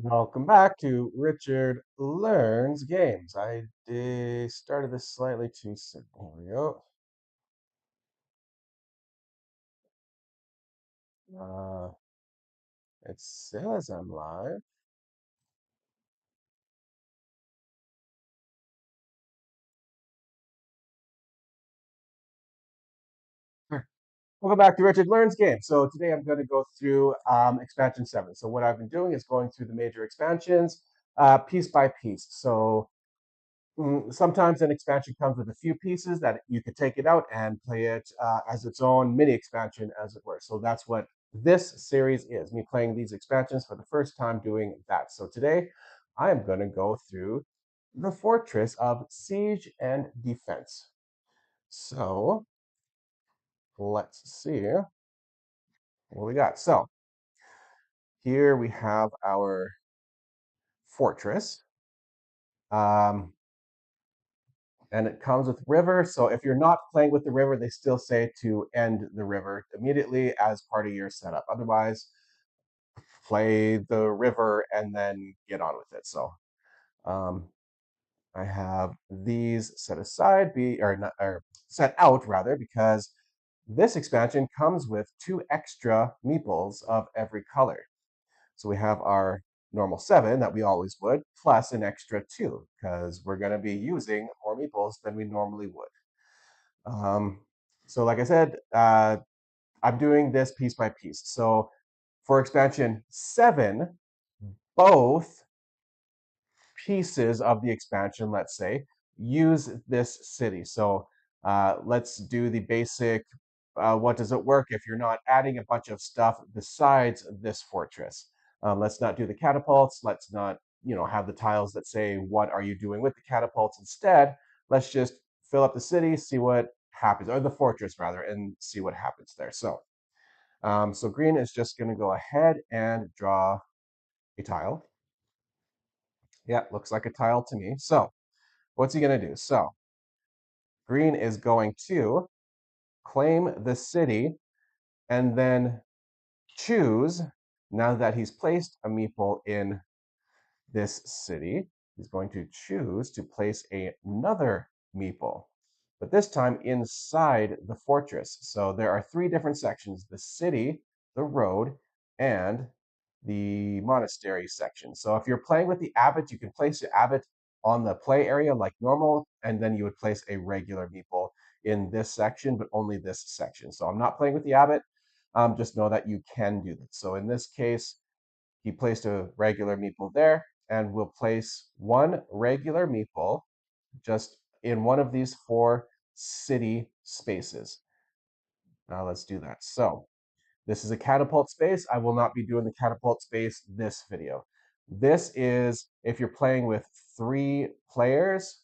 Welcome back to Richard Learns Games. Started this slightly too soon. Here we go. Uh, it says I'm live. Sure. Welcome back to Richard Learns Games. So today I'm going to go through expansion 7. So what I've been doing is going through the major expansions piece by piece. So sometimes an expansion comes with a few pieces that you could take it out and play it as its own mini expansion, as it were. So that's what this series is, me playing these expansions for the first time doing that. So today I am going to go through the Fortress of Siege and Defense. So let's see what we got. So here we have our fortress. Um, and it comes with river. So if you're not playing with the river, they still say to end the river immediately as part of your setup. Otherwise, play the river and then get on with it. So um, I have these set aside, or set out rather, because this expansion comes with 2 extra meeples of every color. So we have our normal 7 that we always would, plus an extra 2, because we're going to be using more meeples than we normally would. Um, so like I said, I'm doing this piece by piece. So for expansion 7, both pieces of the expansion, let's say, use this city. So let's do the basic, what does it work if you're not adding a bunch of stuff besides this fortress? Let's not do the catapults. Let's not, have the tiles that say, what are you doing with the catapults? Instead, let's just fill up the city, see what happens, or the fortress rather, and see what happens there. So green is just going to go ahead and draw a tile. Yeah, looks like a tile to me. So what's he going to do? So green is going to claim the city and then choose, now that he's placed a meeple in this city, he's going to choose to place another meeple, but this time inside the fortress. So there are 3 different sections: the city, the road, and the monastery section. So if you're playing with the abbot, you can place your abbot on the play area like normal, and then you would place a regular meeple in this section, but only this section. So I'm not playing with the abbot. Just know that you can do this. So in this case, he placed a regular meeple there, and we'll place one regular meeple just in one of these 4 city spaces. Now let's do that. So this is a catapult space. I will not be doing the catapult space this video. This is if you're playing with 3 players,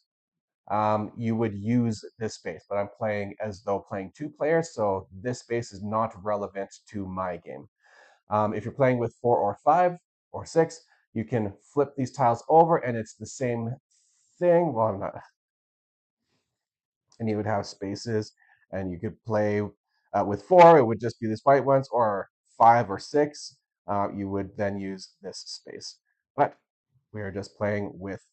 you would use this space, but I'm playing as though playing 2 players, so this space is not relevant to my game. If you're playing with 4 or 5 or 6, you can flip these tiles over and it's the same thing. Well, not, and you would have spaces, and you could play with 4, it would just be these white ones, or 5 or 6, you would then use this space. But we are just playing with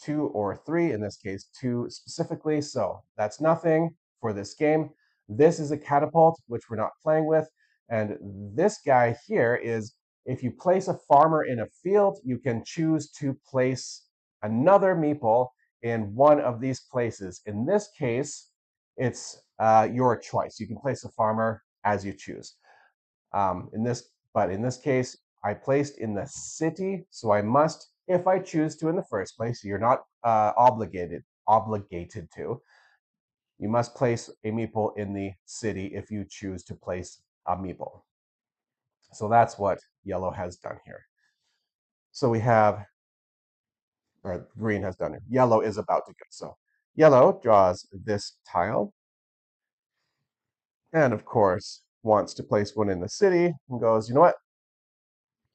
2 or 3, in this case 2 specifically, so that's nothing for this game. This is a catapult, which we're not playing with, and this guy here is, if you place a farmer in a field, you can choose to place another meeple in one of these places. In this case, it's your choice. You can place a farmer as you choose. But in this case, I placed in the city, so I must, if I choose to in the first place, you're not obligated to. You must place a meeple in the city if you choose to place a meeple. So that's what yellow has done here. So we have, or green has done it. Yellow is about to go. So yellow draws this tile, and of course wants to place one in the city, and goes, you know what?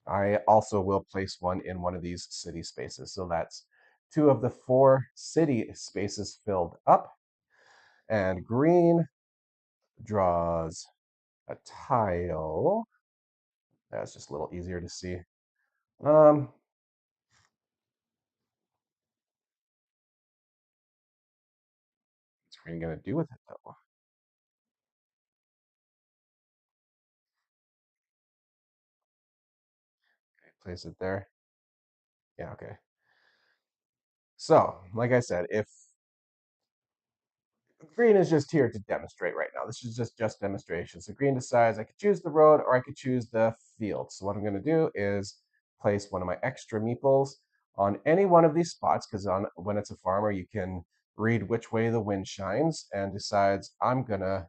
I also will place one in one of these city spaces. So that's 2 of the 4 city spaces filled up. And green draws a tile. That's just a little easier to see. are you going to do with it though? Okay, place it there. Yeah, okay. So, like I said, if green is just here to demonstrate right now. This is just demonstration. So green decides I could choose the road or I could choose the field. So what I'm going to do is place one of my extra meeples on any one of these spots because on when it's a farmer, you can read which way the wind shines and decides I'm going to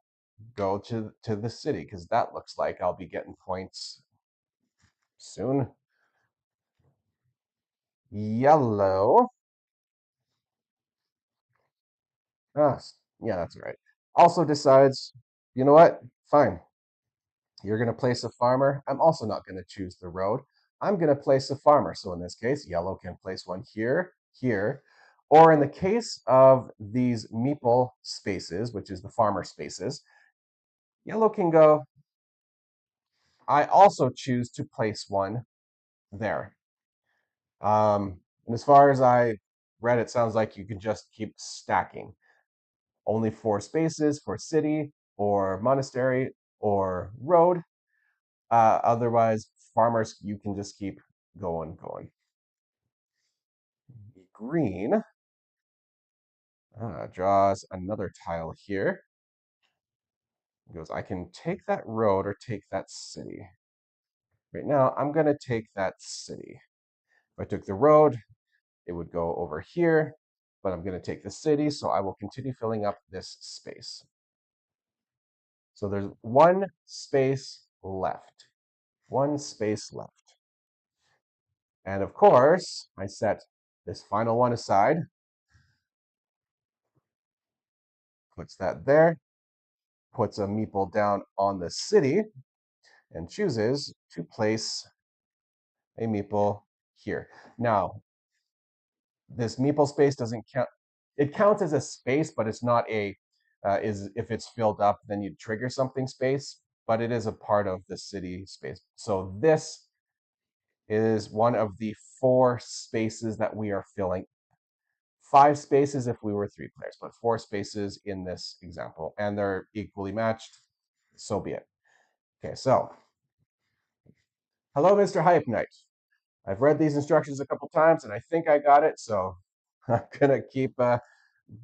go to the city because that looks like I'll be getting points soon. Yellow. Ah, yeah, that's right. Also decides, you know what? Fine. You're going to place a farmer. I'm also not going to choose the road. I'm going to place a farmer. So in this case, yellow can place one here, here, or in the case of these meeple spaces, which is the farmer spaces, yellow can go, I also choose to place one there. And as far as I read, it sounds like you can just keep stacking. Only 4 spaces for city or monastery or road. Otherwise, farmers, you can just keep going. Green draws another tile here. He goes, I can take that road or take that city. Right now, I'm going to take that city. If I took the road, it would go over here, but I'm going to take the city, so I will continue filling up this space. So there's 1 space left. 1 space left. And of course, I set this final one aside, puts that there, puts a meeple down on the city, and chooses to place a meeple here. Now, this meeple space doesn't count. It counts as a space, but it's not a, is if it's filled up, then you trigger something space, but it is a part of the city space. So this is one of the 4 spaces that we are filling. 5 spaces if we were 3 players, but 4 spaces in this example, and they're equally matched. So be it. Okay, so hello, Mr. Hype Knight. I've read these instructions a couple times and I think I got it, so I'm gonna keep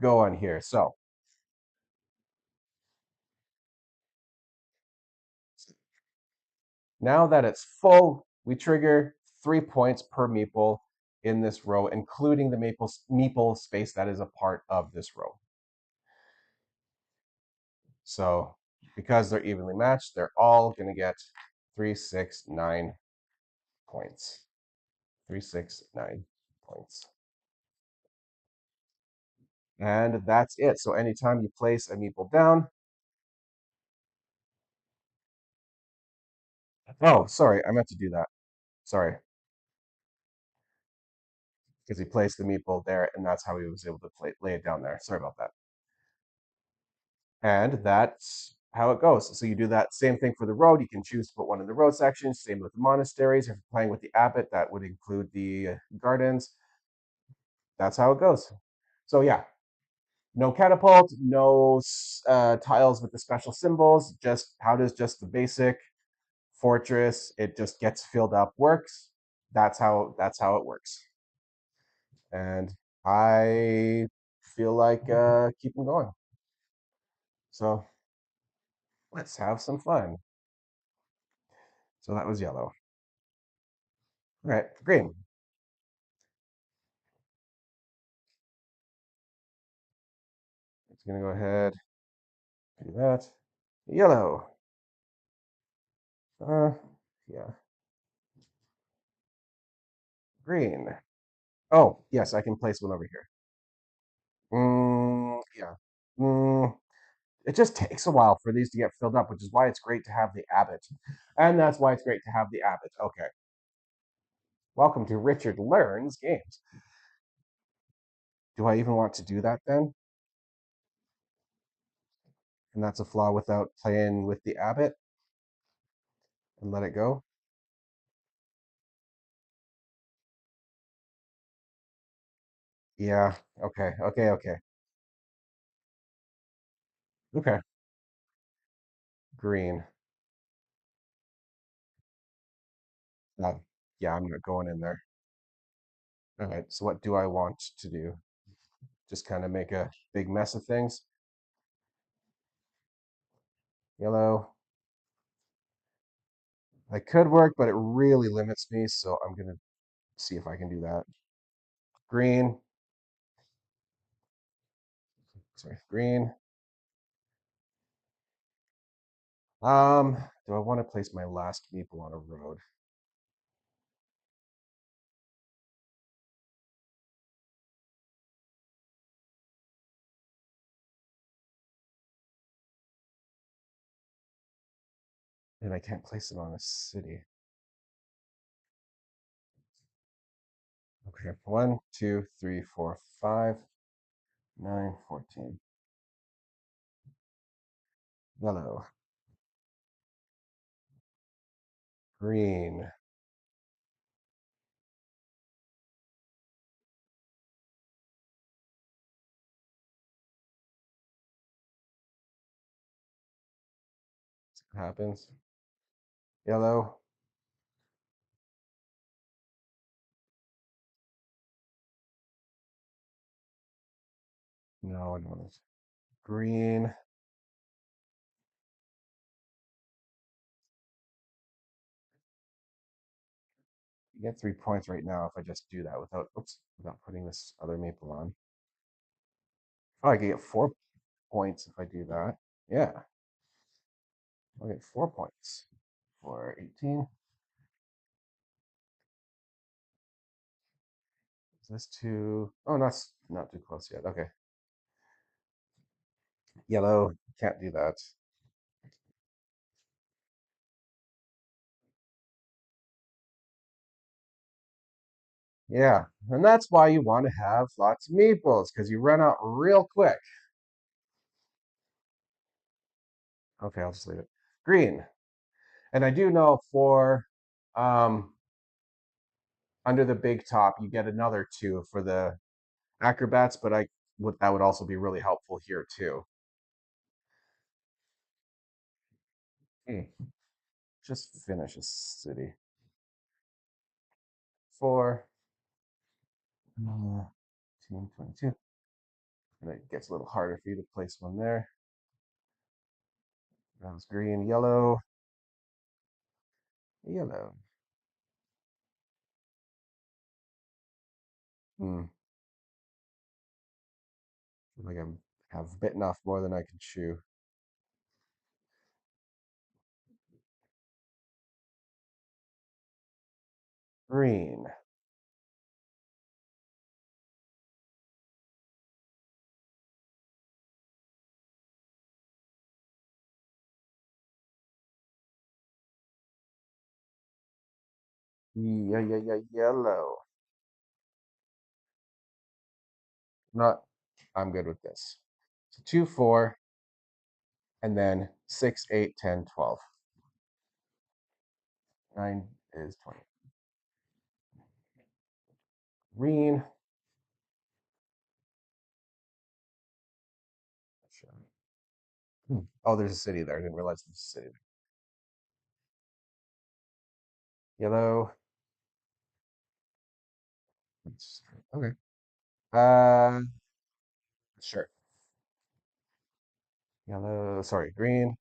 going here. So now that it's full, we trigger 3 points per meeple in this row, including the meeple space that is a part of this row. So because they're evenly matched, they're all gonna get 3, 6, 9 points. 3, 6, 9 points. And that's it. So anytime you place a meeple down, oh, sorry, I meant to do that. Sorry, because he placed the meatball there, and that's how he was able to lay it down there. Sorry about that. And that's how it goes. So you do that same thing for the road. You can choose to put one in the road section. Same with the monasteries. If you're playing with the abbot, that would include the gardens. That's how it goes. So yeah, no catapult, no tiles with the special symbols. Just how does just the basic fortress? It just gets filled up. Works. That's how it works. And I feel like keeping going. So let's have some fun. So that was yellow. All right, green. It's gonna go ahead, do that. Yellow. Uh, yeah. Green. Oh, yes, I can place one over here. Yeah. Mm, it just takes a while for these to get filled up, which is why it's great to have the abbot. And that's why it's great to have the abbot. Okay. Welcome to Richard Learns Games. Do I even want to do that then? And that's a flaw without playing with the abbot and let it go. Yeah. Okay. Okay. Green. Uh, yeah, I'm not going in there. All right. So what do I want to do? Just kind of make a big mess of things. Yellow. I could work, but it really limits me. So I'm gonna see if I can do that. Green. Sorry, green. Do I want to place my last meeple on a road? And I can't place it on a city. Okay. 1, 2, 3, 4, 5, 9, 14. Yellow. Green. See what happens. Yellow. No, I don't want it. Green. You get 3 points right now if I just do that without, oops, without putting this other maple on. Oh, I can get 4 points if I do that. Yeah, I'll get 4 points for 18. Is this too? Oh, not too close yet. Okay. Yellow, can't do that. Yeah, and that's why you want to have lots of meeples because you run out real quick. Okay, I'll just leave it. Green. And I do know for um, under the big top, you get another 2 for the acrobats, but that would also be really helpful here too. Okay, just finish a city. 4, 22. And it gets a little harder for you to place one there. That was green, yellow, yellow. Hmm. I feel like I have bitten off more than I can chew. Green. Yeah, yeah, yeah, yellow. Not, I'm good with this. So 2, 4, and then 6, 8, 10, 12. 9 is 20. Green. Sure. Oh, there's a city there. I didn't realize there's a city there. Yellow. Okay. Uh, sure. Yellow. Sorry, green.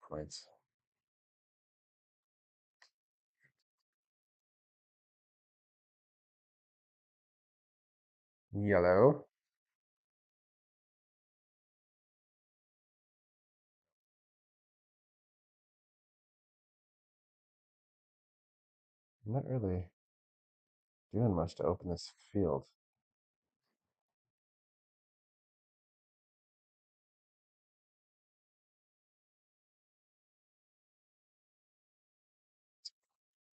Points. Yellow. I'm not really doing much to open this field.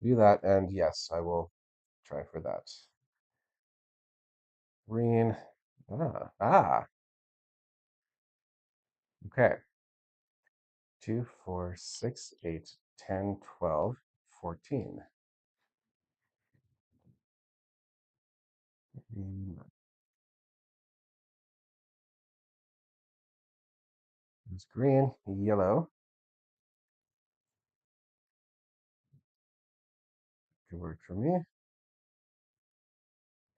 Do that, and yes, I will try for that. Green. Ah, ah. Okay. 2, 4, 6, 8, 10, 12, 14. It's green, yellow. Good work for me.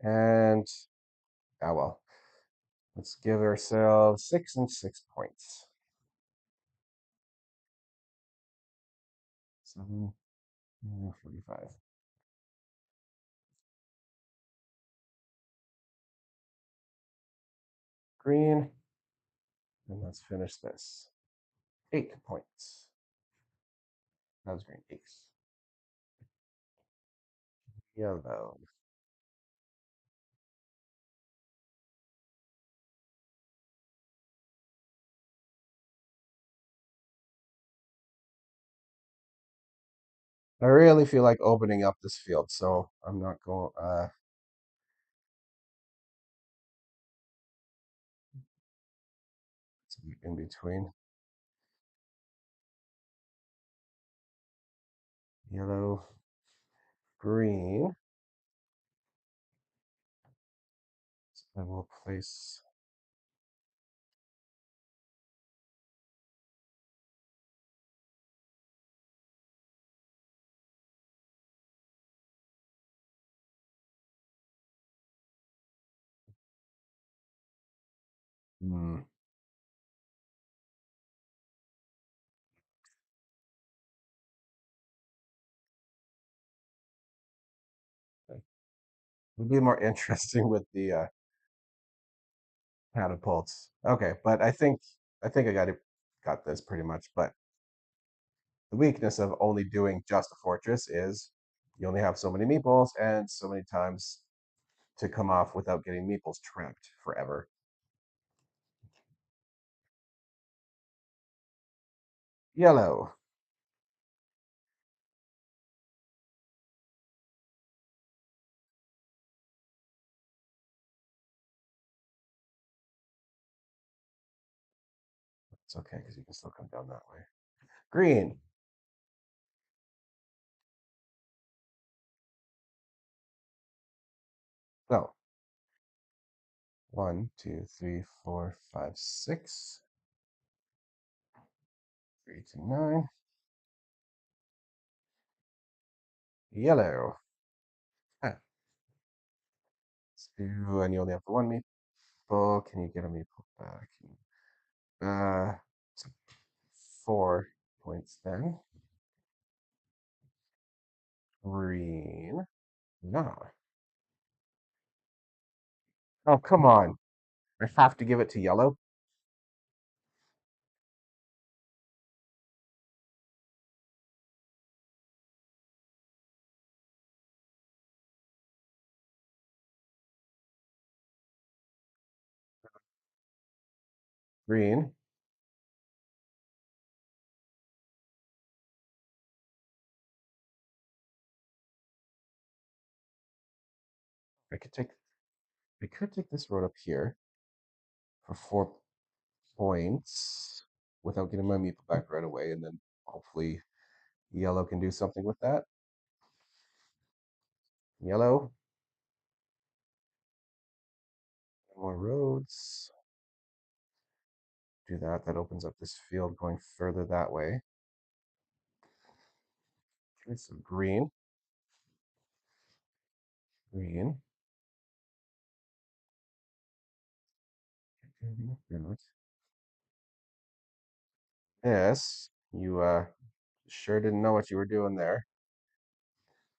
And, ah, well, let's give ourselves 6 and 6 points. 7, 45. Green. And let's finish this. 8 points. That was green. 8. Yellow. I really feel like opening up this field, so I'm not going in between. Yellow, green. So I will place hmm, it'll be more interesting with the catapults. Okay, but I think got this pretty much. But the weakness of only doing just a fortress is you only have so many meeples and so many times to come off without getting meeples trapped forever. Yellow. It's okay because you can still come down that way. Green. No. 1, 2, 3, 4, 5, 6. 3 to 9. Yellow. Ah, let's do, and you only have the one meeple. Can you get a meeple back? So 4 points then. Green. No. Oh, come on. I have to give it to yellow. Green. I could take I could take this road up here for 4 points without getting my meeple back right away, and then hopefully yellow can do something with that. Yellow. More roads. Do that. That opens up this field going further that way. Okay, so green. Green. Yes, you sure didn't know what you were doing there.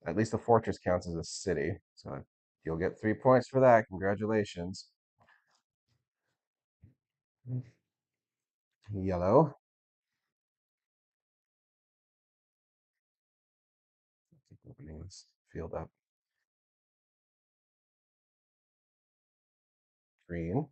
At least the fortress counts as a city, so you'll get 3 points for that. Congratulations. Yellow. Keep opening this field up. Green.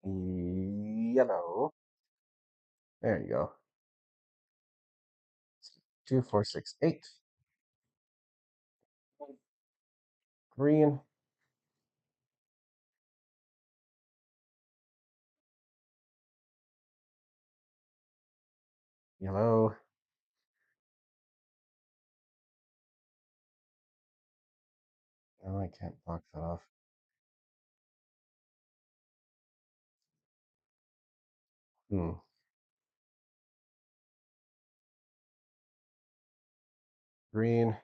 Yellow. There you go. 2, 4, 6, 8. Green. Yellow. Oh, I can't block that off. Hmm. Green.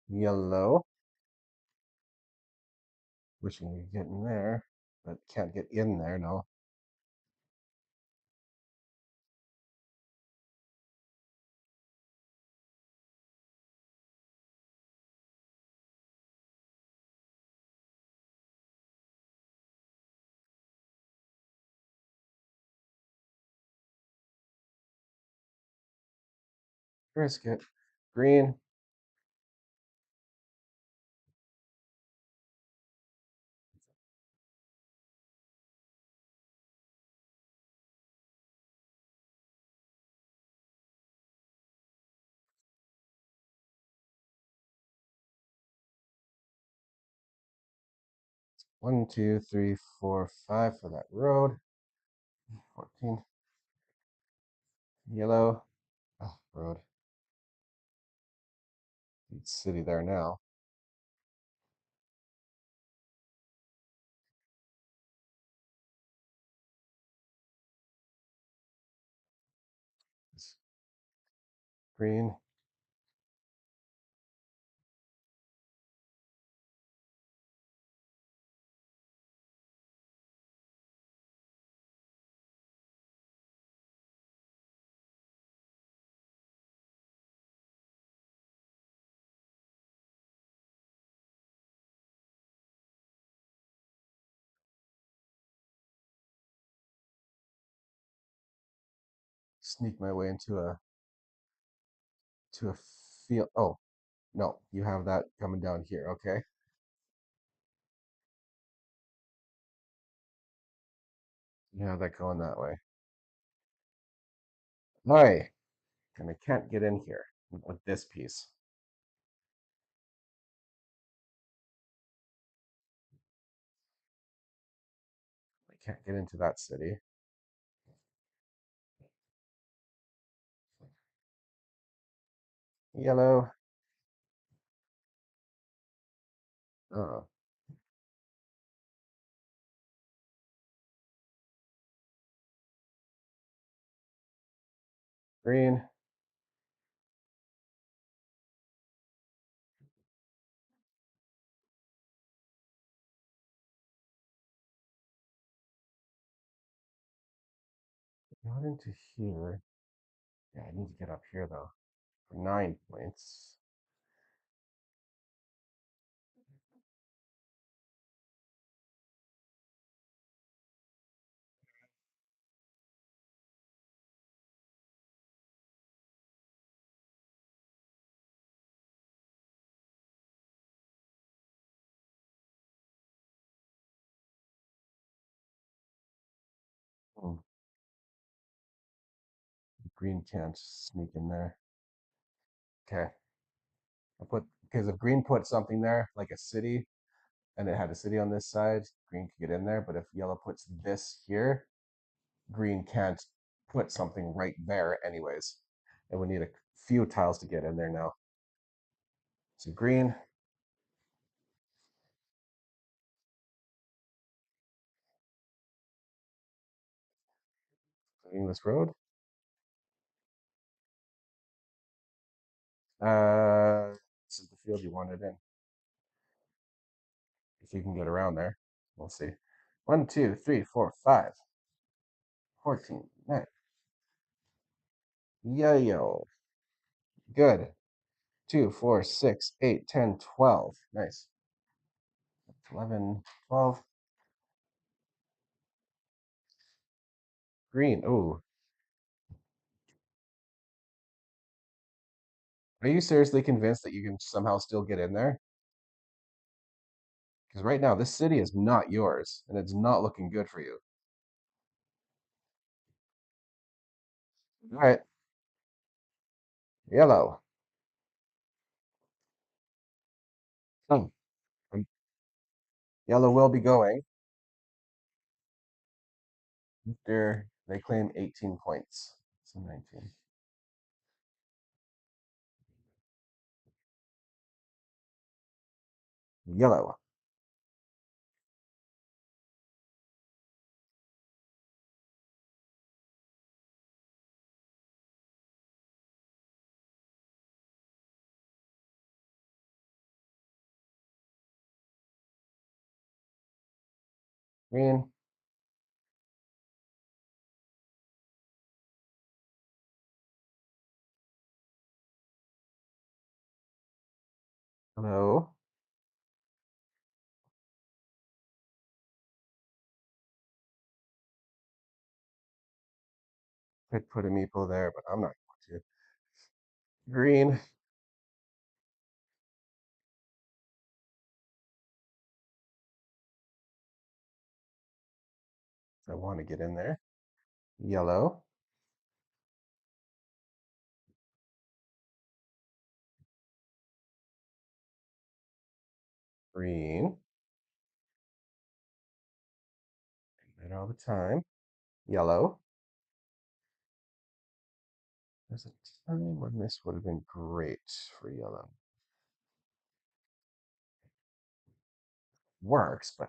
Yellow. Wishing we could get in there, but can't get in there, no. Risk it. Green. 1, 2, 3, 4, 5 for that road. 14. Yellow. Oh, road. City there now. Green. Sneak my way into a field. Oh, no, you have that coming down here. Okay. You have that going that way. All right. And I can't get in here with this piece. I can't get into that city. Yellow. Oh, green. Not into here. Yeah, I need to get up here though. For 9 points. Hmm. Green can't sneak in there. Okay. I put because if green put something there, like a city, and it had a city on this side, green could get in there. But if yellow puts this here, green can't put something right there anyways. And we need a few tiles to get in there now. So green. Clearing this road. This is the field you wanted in. If you can get around there. We'll see. 1, 2, 3, 4, 5. 14. Nice. Yeah, yo. Good. 2, 4, 6, 8, 10, 12. Nice. 11, 12. Green. Ooh. Are you seriously convinced that you can somehow still get in there? Because right now, this city is not yours, and it's not looking good for you. All right, yellow. Hmm. Yellow will be going after they claim 18 points. So 19. Yellow. Green. Hello. Could put a meeple there, but I'm not going to. Green. I want to get in there. Yellow. Green. And all the time. Yellow. There's a time when this would have been great for yellow. Works, but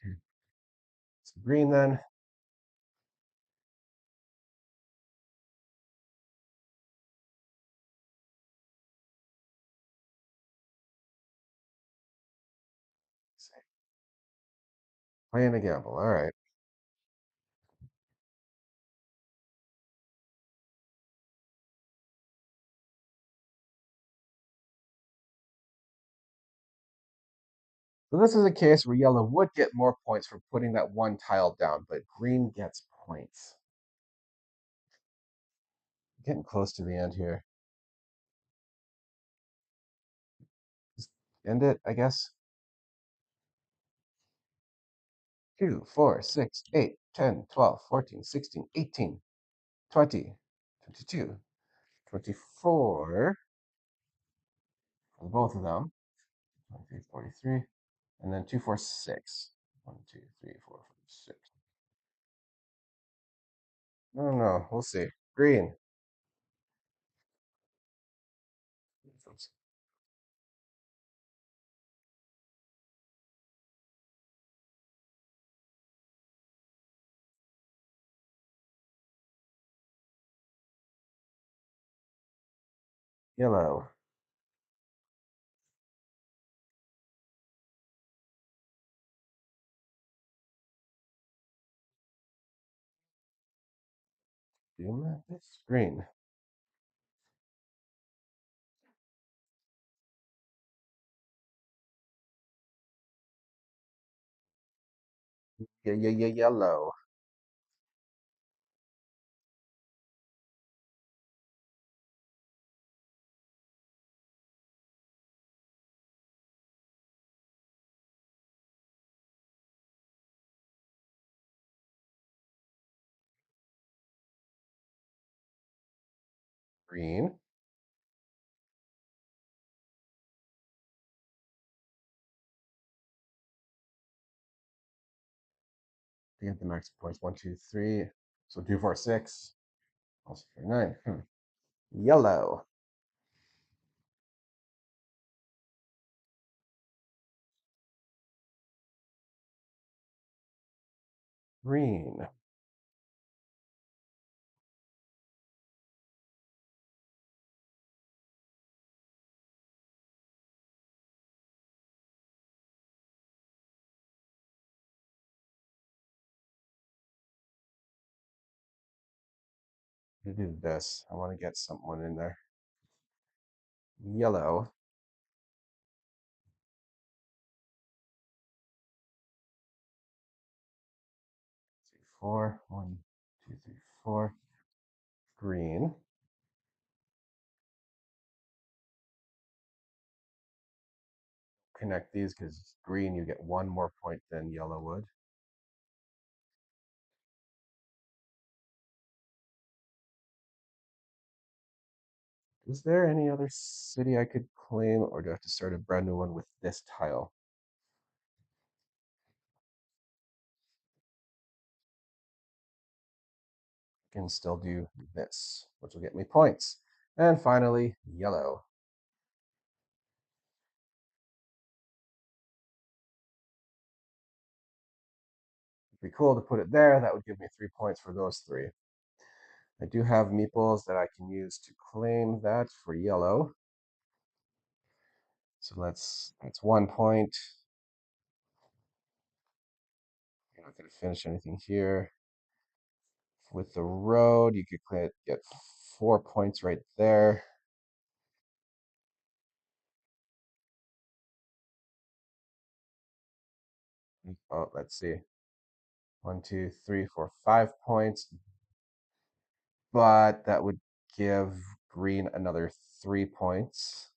2. It's green then. Playing a gamble. All right. So this is a case where yellow would get more points for putting that one tile down, but green gets points. Getting close to the end here. Just end it, I guess. 2, 4, 6, 8, 10, 12, 14, 16, 18, 20, 22, 24 for both of them. 23, 43, and then 2, 4, 6. 1, 2, 3, 4, 5, 6. I don't know. We'll see. Green. Oops. Yellow. Do this. Green. Yellow. Green. They have the max points. 1, 2, 3. So 2, 4, 6. Also 49. Yellow. Green. do this. I want to get someone in there. Yellow. 3, 4. 1, 2, 3, 4. Green. Connect these because green, you get one more point than yellow would. Is there any other city I could claim, or do I have to start a brand new one with this tile? I can still do this, which will get me points. And finally, yellow. It'd be cool to put it there. That would give me 3 points for those three. I do have meeples that I can use to claim that for yellow. So that's 1 point. I'm not going to finish anything here. With the road, you could get 4 points right there. Oh, let's see. 1, 2, 3, 4, 5 points. But that would give green another 3 points.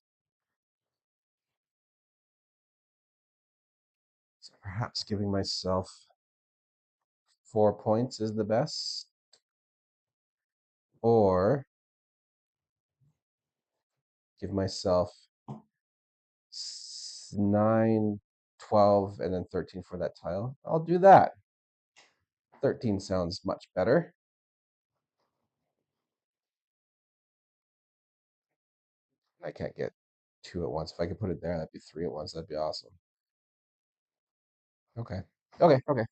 So perhaps giving myself 4 points is the best. Or give myself 9, 12, and then 13 for that tile. I'll do that. 13 sounds much better. I can't get 2 at once. If I could put it there, that'd be 3 at once. That'd be awesome. Okay. Okay. Okay.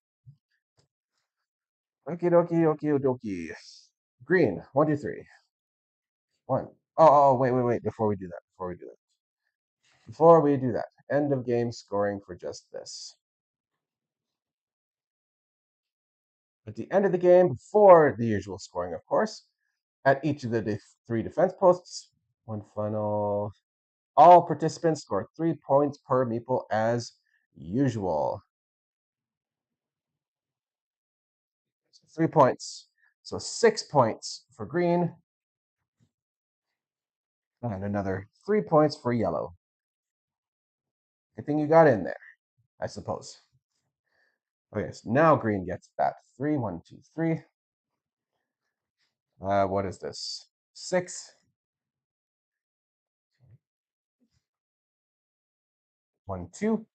Okie dokie, okie dokie. Green. 1, 2, 3. 1. Oh, wait. Before we do that, end of game scoring for just this. At the end of the game, before the usual scoring, of course, at each of the 3 defense posts, one final. All participants score 3 points per meeple as usual. 3 points. So 6 points for green. And another 3 points for yellow. Good thing you got in there, I suppose. Okay, so now green gets that 3. 1, 2, 3. What is this? 6. 1, 2.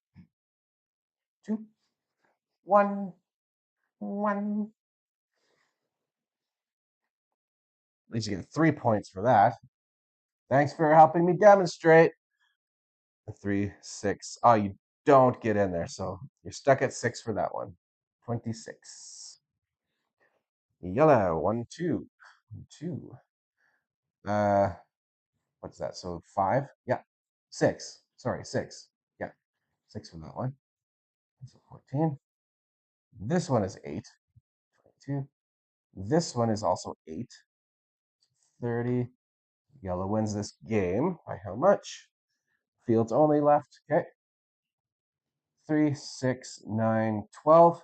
2. 1. 1. At least you get 3 points for that. Thanks for helping me demonstrate. 3, 6. Oh, you don't get in there, so you're stuck at 6 for that one. 26. Yellow. 1, 2. 1, 2. What's that? So 5? Yeah. 6. Sorry, 6. Yeah. 6 for that one. So 14. This one is 8. 22. This one is also 8. 30. Yellow wins this game. By how much? Fields only left. Okay. 3, 6, 9, 12.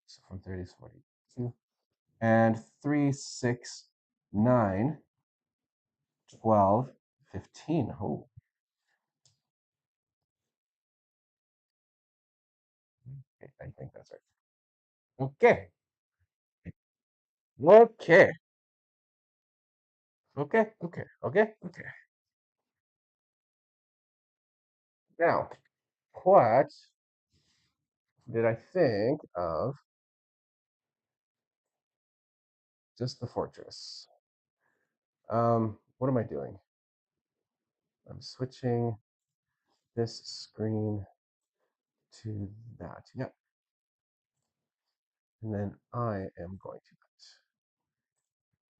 So from 30 to 42. And 3, 6, 9, 12, 15. Oh, okay, I think that's right. Okay. Okay. Okay. Now, what did I think of just the fortress? What am I doing? I'm switching this screen to that. Yep. And then I am going to.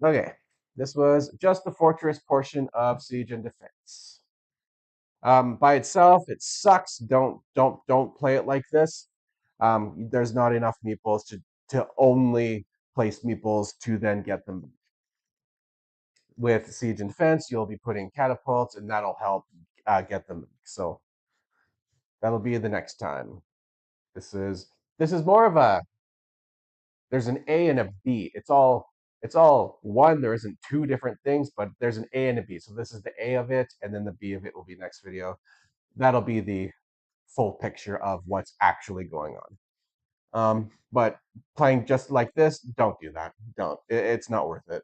Okay. This was just the fortress portion of Siege and Defense. By itself, it sucks. Don't play it like this. There's not enough meeples to only place meeples to then get them. With siege and fence, you'll be putting catapults, and that'll help get them. So that'll be the next time. This is more of a, there's an A and a B. It's all one. There isn't two different things, but there's an A and a B. So this is the A of it, and then the B of it will be next video. That'll be the full picture of what's actually going on. But playing just like this, don't do that. Don't. It's not worth it.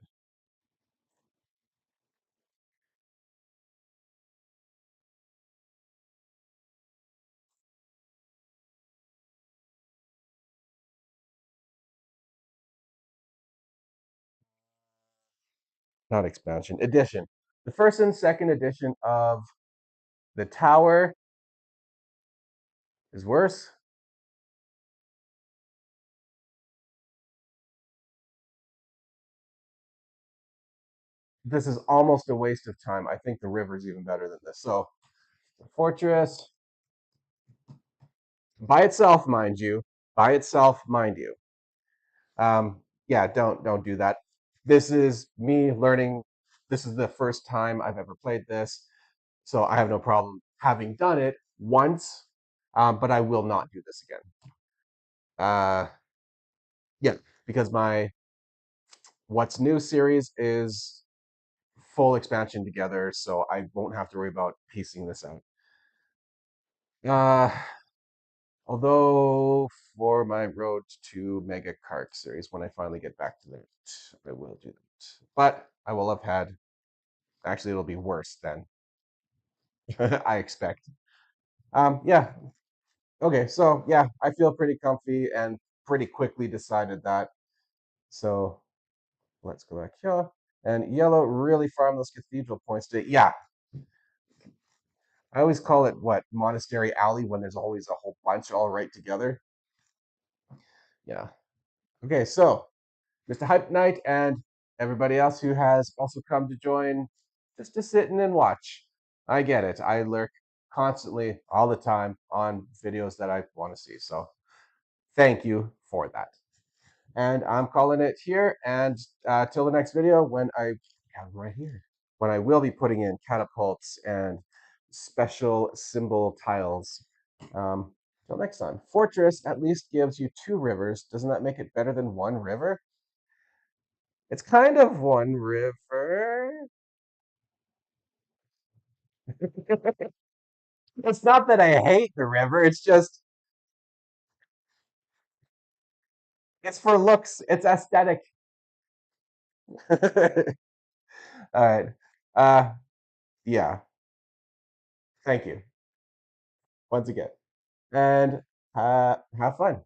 Not expansion, edition. The first and second edition of the tower is worse. This is almost a waste of time. I think the river's even better than this. So, fortress by itself, mind you, by itself, mind you. Yeah, don't do that. This is me learning. This is the first time I've ever played this, so I have no problem having done it once, but I will not do this again. Uh, yeah, because my What's New series is full expansion together, so I won't have to worry about piecing this out. Uh, Although for my Road to Mega Kart series, when I finally get back to that, I will do that. But I will have had, actually, it'll be worse than I expect. Yeah. Okay. So yeah, I feel pretty comfy and pretty quickly decided that. So let's go back here. And yellow really farm those cathedral points to, yeah. I always call it what, Monastery Alley, when there's always a whole bunch all right together. Yeah. Okay. So Mr. Hype Knight, and everybody else who has also come to join just to sit in and watch. I get it. I lurk constantly, all the time, on videos that I want to see. So thank you for that. And I'm calling it here. And till the next video, when I have right here, when I will be putting in catapults and special symbol tiles. Till next time. Fortress at least gives you two rivers. Doesn't that make it better than one river? It's kind of one river. It's not that I hate the river. It's just, it's for looks. It's aesthetic. All right. Uh, yeah. Thank you once again, and have fun.